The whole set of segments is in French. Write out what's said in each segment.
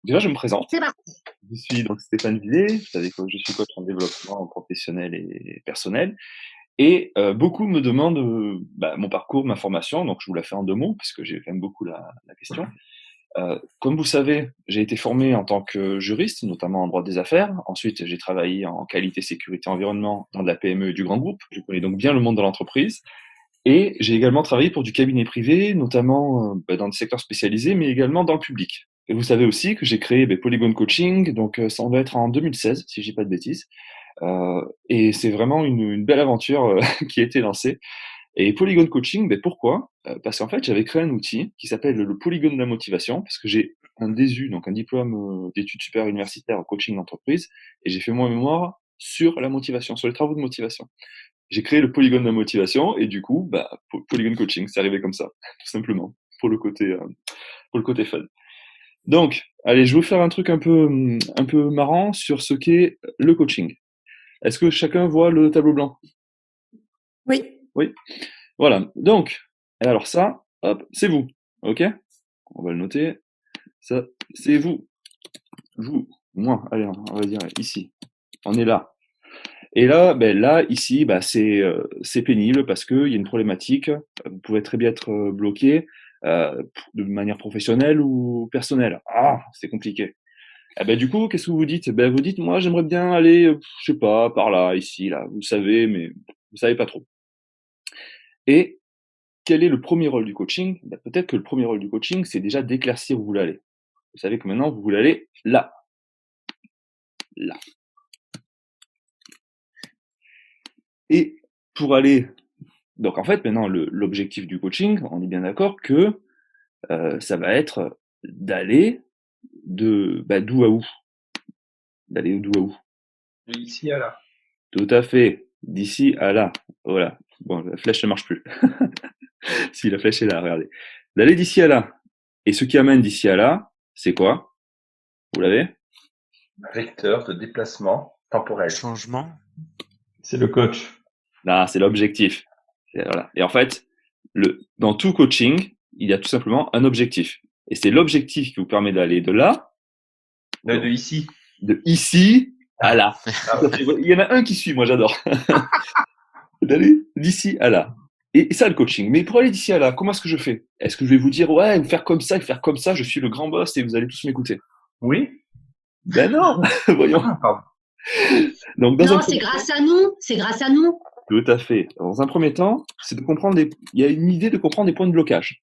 Déjà, je me présente. C'est parti. Je suis donc Stéphane Villet, vous savez que je suis coach en développement professionnel et personnel. Et beaucoup me demandent mon parcours, ma formation, donc je vous la fais en 2 mots, parce que j'ai quand même beaucoup la question. Comme vous savez, j'ai été formé en tant que juriste, notamment en droit des affaires. Ensuite, j'ai travaillé en qualité, sécurité, environnement dans de la PME et du grand groupe. Je connais donc bien le monde de l'entreprise. Et j'ai également travaillé pour du cabinet privé, notamment dans des secteurs spécialisés, mais également dans le public. Et vous savez aussi que j'ai créé Polygon Coaching, donc ça doit être en 2016, si je dis pas de bêtises. Et c'est vraiment une belle aventure qui a été lancée. Et Polygon Coaching, pourquoi? Parce qu'en fait, j'avais créé un outil qui s'appelle le Polygone de la motivation, parce que j'ai un DESU, donc un diplôme d'études supérieures universitaires en coaching d'entreprise, et j'ai fait mon mémoire sur la motivation, sur les travaux de motivation. J'ai créé le polygone de la motivation et du coup, polygone coaching, c'est arrivé comme ça, tout simplement, pour le côté fun. Donc, allez, je vais vous faire un truc un peu marrant sur ce qu'est le coaching. Est-ce que chacun voit le tableau blanc? Oui. Oui. Voilà. Donc, alors ça, hop, c'est vous. Ok? On va le noter. Ça, c'est vous. Vous. Moi. Allez, on va dire ici. On est là. Et là, là, ici, c'est pénible parce qu'il y a une problématique. Vous pouvez très bien être bloqué de manière professionnelle ou personnelle. Ah, c'est compliqué. Du coup, qu'est-ce que vous dites? Vous dites, moi, j'aimerais bien aller, je sais pas, par là, ici, là. Vous savez, mais vous savez pas trop. Et quel est le premier rôle du coaching? Peut-être que le premier rôle du coaching, c'est déjà d'éclaircir où vous voulez aller. Vous savez que maintenant, vous voulez aller là, là. Et pour aller donc en fait, maintenant, l'objectif du coaching, on est bien d'accord que ça va être d'aller d'où à où? D'aller d'où à où? De ici à là. Tout à fait, d'ici à là. Voilà. Bon, la flèche ne marche plus. Si, la flèche est là, regardez. D'aller d'ici à là. Et ce qui amène d'ici à là, c'est quoi? Vous l'avez? Vecteur de déplacement temporel. Changement. C'est le coach. Là, c'est l'objectif. Voilà. Et en fait, dans tout coaching, il y a tout simplement un objectif. Et c'est l'objectif qui vous permet d'aller de là, De ici. de ici à là. Ah, Il y en a un qui suit, moi j'adore. D'aller d'ici à là. Et ça, le coaching. Mais pour aller d'ici à là, comment est-ce que je fais? Est-ce que je vais vous dire, ouais, vous faire comme ça, et faire comme ça, je suis le grand boss et vous allez tous m'écouter? oui. Ben non, voyons. Ah, pardon. Donc, dans un Non, c'est premier grâce à nous. C'est grâce à nous. tout à fait. Dans un premier temps, c'est de comprendre il y a une idée de comprendre des points de blocage.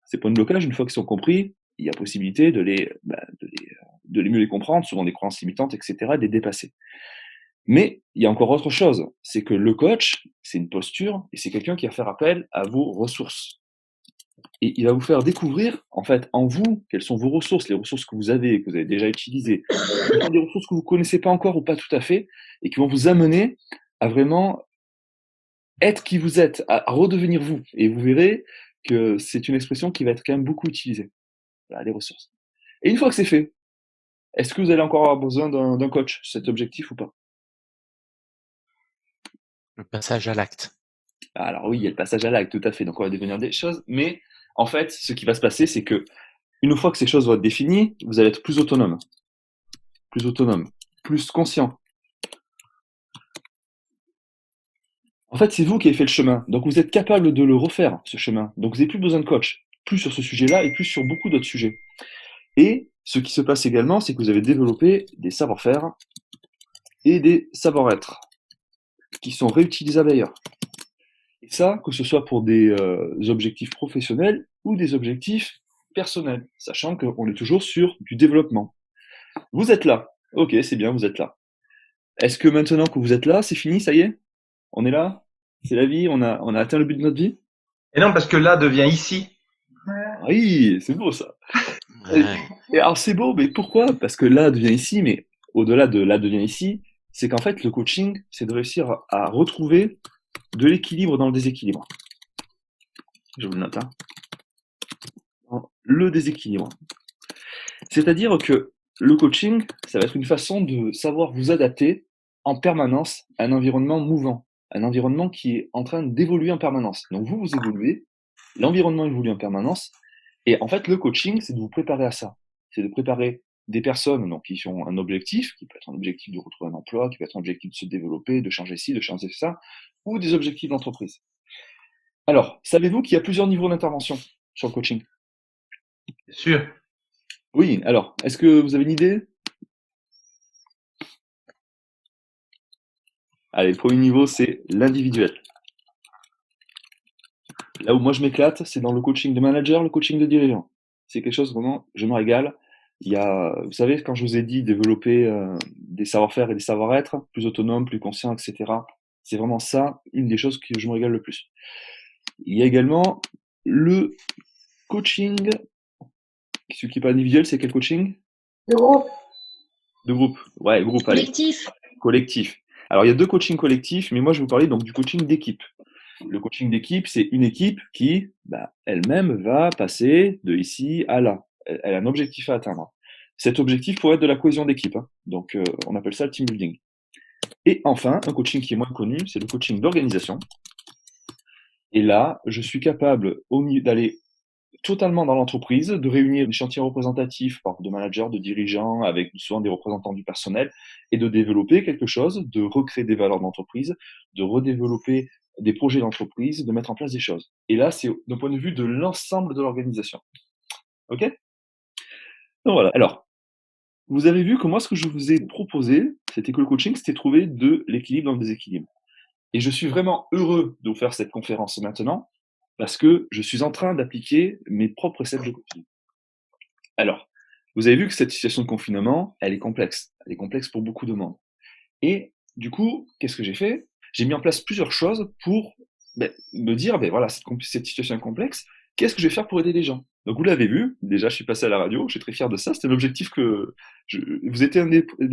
Ces points de blocage, une fois qu'ils sont compris, il y a possibilité de les mieux les comprendre, souvent des croyances limitantes, etc., de les dépasser. Mais il y a encore autre chose, c'est que le coach, c'est une posture et c'est quelqu'un qui va faire appel à vos ressources. Et il va vous faire découvrir, en fait, en vous, quelles sont vos ressources, les ressources que vous avez déjà utilisées, des ressources que vous connaissez pas encore ou pas tout à fait, et qui vont vous amener à vraiment être qui vous êtes, à redevenir vous. Et vous verrez que c'est une expression qui va être quand même beaucoup utilisée. Voilà, les ressources. Et une fois que c'est fait, est-ce que vous allez encore avoir besoin d'un coach, cet objectif ou pas? Le passage à l'acte. Alors oui, il y a le passage à l'acte, tout à fait. Donc on va devenir des choses, mais en fait, ce qui va se passer, c'est que une fois que ces choses vont être définies, vous allez être plus autonome, plus conscient. En fait, c'est vous qui avez fait le chemin, donc vous êtes capable de le refaire, ce chemin. Donc vous n'avez plus besoin de coach, plus sur ce sujet-là et plus sur beaucoup d'autres sujets. Et ce qui se passe également, c'est que vous avez développé des savoir-faire et des savoir-être qui sont réutilisables ailleurs. Et ça, que ce soit pour des objectifs professionnels ou des objectifs personnels, sachant qu'on est toujours sur du développement. Vous êtes là. Ok, c'est bien, vous êtes là. Est-ce que maintenant que vous êtes là, c'est fini, ça y est? On est là? C'est la vie? On a atteint le but de notre vie? Et non, parce que là devient ici. Oui, c'est beau ça. Et, Ouais. et alors c'est beau, mais pourquoi? Parce que là devient ici, mais au-delà de là devient ici, c'est qu'en fait le coaching, c'est de réussir à retrouver de l'équilibre dans le déséquilibre. Je vous le note, hein. Le déséquilibre. C'est-à-dire que le coaching, ça va être une façon de savoir vous adapter en permanence à un environnement mouvant, un environnement qui est en train d'évoluer en permanence. Donc vous, vous évoluez, l'environnement évolue en permanence, et en fait le coaching, c'est de vous préparer à ça. C'est de préparer des personnes donc, qui ont un objectif, qui peut être un objectif de retrouver un emploi, qui peut être un objectif de se développer, de changer ci, de changer ça, ou des objectifs d'entreprise. Alors, savez-vous qu'il y a plusieurs niveaux d'intervention sur le coaching? Bien sûr. Oui, alors, est-ce que vous avez une idée? Allez, le premier niveau, c'est l'individuel. Là où moi je m'éclate, c'est dans le coaching de manager, le coaching de dirigeant. C'est quelque chose vraiment, je me régale. Il y a, vous savez, quand je vous ai dit développer des savoir-faire et des savoir-être, plus autonomes, plus conscients, etc. C'est vraiment ça, une des choses que je me régale le plus. Il y a également le coaching, ce qui n'est pas individuel, c'est quel coaching? De groupe. De groupe. Ouais, groupe, allez. Collectif. Collectif. Alors il y a deux coachings collectifs, mais moi je vais vous parler donc du coaching d'équipe. Le coaching d'équipe, c'est une équipe qui, elle-même, va passer de ici à là. Elle a un objectif à atteindre. Cet objectif pourrait être de la cohésion d'équipe. Hein. Donc, on appelle ça le team building. Et enfin, un coaching qui est moins connu, c'est le coaching d'organisation. Et là, je suis capable d'aller totalement dans l'entreprise, de réunir des chantiers représentatifs de managers, de dirigeants, avec souvent des représentants du personnel, et de développer quelque chose, de recréer des valeurs d'entreprise, de redévelopper des projets d'entreprise, de mettre en place des choses. Et là, c'est d'un point de vue de l'ensemble de l'organisation. OK? Donc voilà. Alors, vous avez vu que moi, ce que je vous ai proposé, c'était que le coaching, c'était trouver de l'équilibre dans le déséquilibre. Et je suis vraiment heureux de vous faire cette conférence maintenant, parce que je suis en train d'appliquer mes propres recettes de coaching. Alors, vous avez vu que cette situation de confinement, elle est complexe. Elle est complexe pour beaucoup de monde. Et du coup, qu'est-ce que j'ai fait? J'ai mis en place plusieurs choses pour me dire, voilà, cette situation est complexe, qu'est-ce que je vais faire pour aider les gens? Donc vous l'avez vu, déjà je suis passé à la radio, je suis très fier de ça, c'était l'objectif que... vous étiez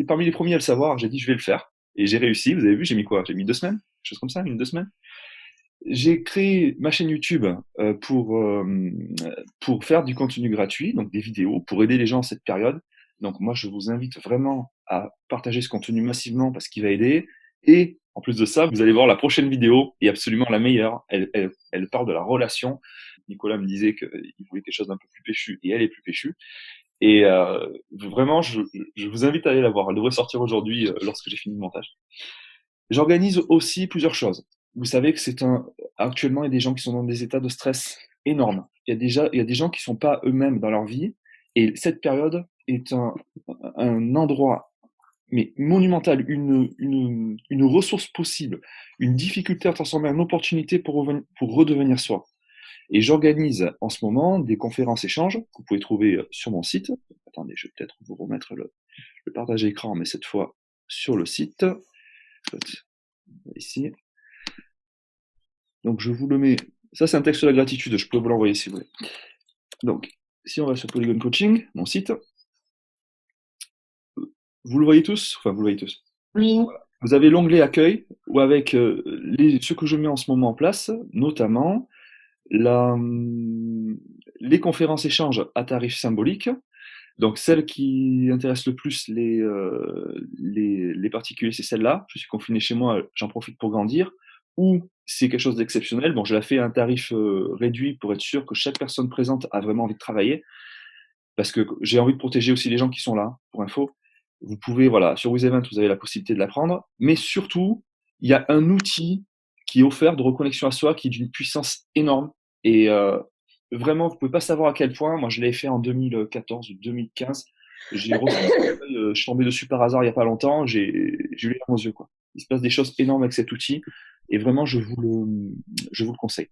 parmi les premiers à le savoir, j'ai dit je vais le faire, et j'ai réussi, vous avez vu, j'ai mis quoi? J'ai mis 2 semaines? Quelque chose comme ça, 2 semaines? J'ai créé ma chaîne YouTube pour faire du contenu gratuit, donc des vidéos, pour aider les gens en cette période. Donc moi, je vous invite vraiment à partager ce contenu massivement parce qu'il va aider. Et en plus de ça, vous allez voir la prochaine vidéo est absolument la meilleure. Elle parle de la relation. Nicolas me disait qu'il voulait quelque chose d'un peu plus péchu et elle est plus péchue. Et vraiment, je vous invite à aller la voir. Elle devrait sortir aujourd'hui lorsque j'ai fini le montage. J'organise aussi plusieurs choses. Vous savez que actuellement, il y a des gens qui sont dans des états de stress énormes. Il y a des gens qui sont pas eux-mêmes dans leur vie. Et cette période est un endroit, mais monumental, une ressource possible, une difficulté à transformer en opportunité pour redevenir soi. Et j'organise en ce moment des conférences échanges que vous pouvez trouver sur mon site. Attendez, je vais peut-être vous remettre le partage écran, mais cette fois sur le site. Ici. Donc je vous le mets. Ça, c'est un texte de la gratitude. Je peux vous l'envoyer si vous voulez. Donc, si on va sur Polygon Coaching, mon site, vous le voyez tous? Enfin, vous le voyez tous. Oui. Voilà. Vous avez l'onglet accueil où avec ce que je mets en ce moment en place, notamment les conférences échanges à tarif symbolique. Donc celle qui intéresse le plus les particuliers, c'est celle-là. Je suis confiné chez moi, j'en profite pour grandir. Ou c'est quelque chose d'exceptionnel, bon, je la fais à un tarif réduit pour être sûr que chaque personne présente a vraiment envie de travailler. Parce que j'ai envie de protéger aussi les gens qui sont là, pour info. Vous pouvez, voilà, sur WizEvent, vous avez la possibilité de l'apprendre. Mais surtout, il y a un outil qui est offert de reconnexion à soi qui est d'une puissance énorme. Et vraiment, vous pouvez pas savoir à quel point. Moi, je l'avais fait en 2014 ou 2015. Je suis tombé dessus par hasard il y a pas longtemps. J'ai eu les larmes aux yeux, quoi. Il se passe des choses énormes avec cet outil. Et vraiment, je vous le conseille.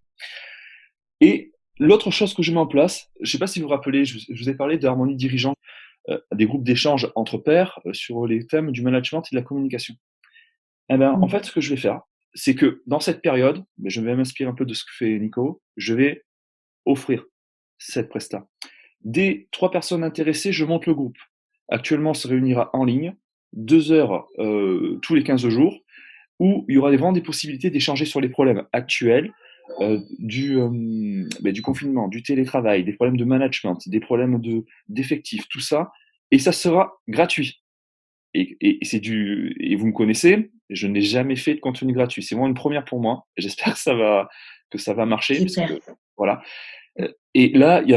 Et l'autre chose que je mets en place, je sais pas si vous vous rappelez, je vous ai parlé d'harmonie dirigeante, des groupes d'échange entre pairs sur les thèmes du management et de la communication. Eh ben, en fait, ce que je vais faire, c'est que dans cette période, je vais m'inspirer un peu de ce que fait Nico, je vais offrir cette presta. Dès 3 personnes intéressées, je monte le groupe. Actuellement, on se réunira en ligne, 2 heures tous les 15 jours, où il y aura vraiment des possibilités d'échanger sur les problèmes actuels, du confinement, du télétravail, des problèmes de management, des problèmes d'effectifs, tout ça, et ça sera gratuit. Et vous me connaissez, je n'ai jamais fait de contenu gratuit. C'est vraiment une première pour moi. J'espère que ça va marcher. Super. Voilà. Et là, il y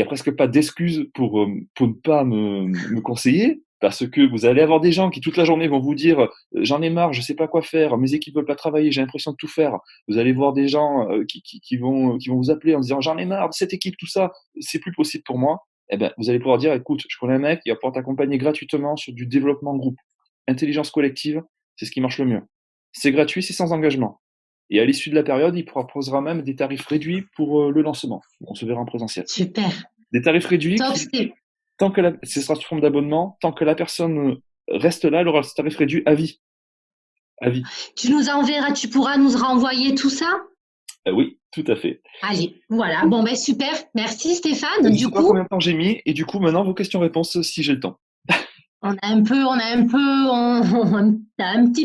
a presque pas d'excuses pour ne pas me conseiller, parce que vous allez avoir des gens qui toute la journée vont vous dire j'en ai marre, je sais pas quoi faire, mes équipes veulent pas travailler, j'ai l'impression de tout faire. Vous allez voir des gens qui vont vous appeler en disant j'en ai marre de cette équipe, tout ça, c'est plus possible pour moi. Eh ben, vous allez pouvoir dire écoute, je connais un mec, il va pouvoir t'accompagner gratuitement sur du développement de groupe. Intelligence collective, c'est ce qui marche le mieux. C'est gratuit, c'est sans engagement. Et à l'issue de la période, il proposera même des tarifs réduits pour le lancement. On se verra en présentiel. Super. Des tarifs réduits Top, tant que ce sera sous forme d'abonnement, tant que la personne reste là, elle aura ce tarif réduit à vie. À vie. Tu nous enverras, tu pourras nous renvoyer tout ça? Oui, tout à fait. Allez, voilà. Bon, ben super. Merci Stéphane. Je ne Du sais pas coup, combien de temps j'ai mis, et du coup, maintenant, vos questions-réponses, si j'ai le temps. on a un petit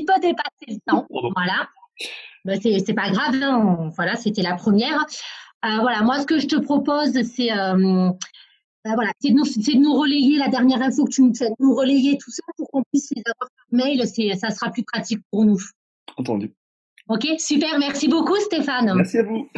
peu dépassé le temps. Pardon. Voilà. Ben, c'est pas grave. Hein. Voilà, c'était la première. Voilà, moi, ce que je te propose, c'est voilà, c'est de nous relayer la dernière info que tu nous fais, de nous relayer tout ça pour qu'on puisse les avoir par mail. Ça sera plus pratique pour nous. Entendu. Ok, super. Merci beaucoup, Stéphane. Merci à vous.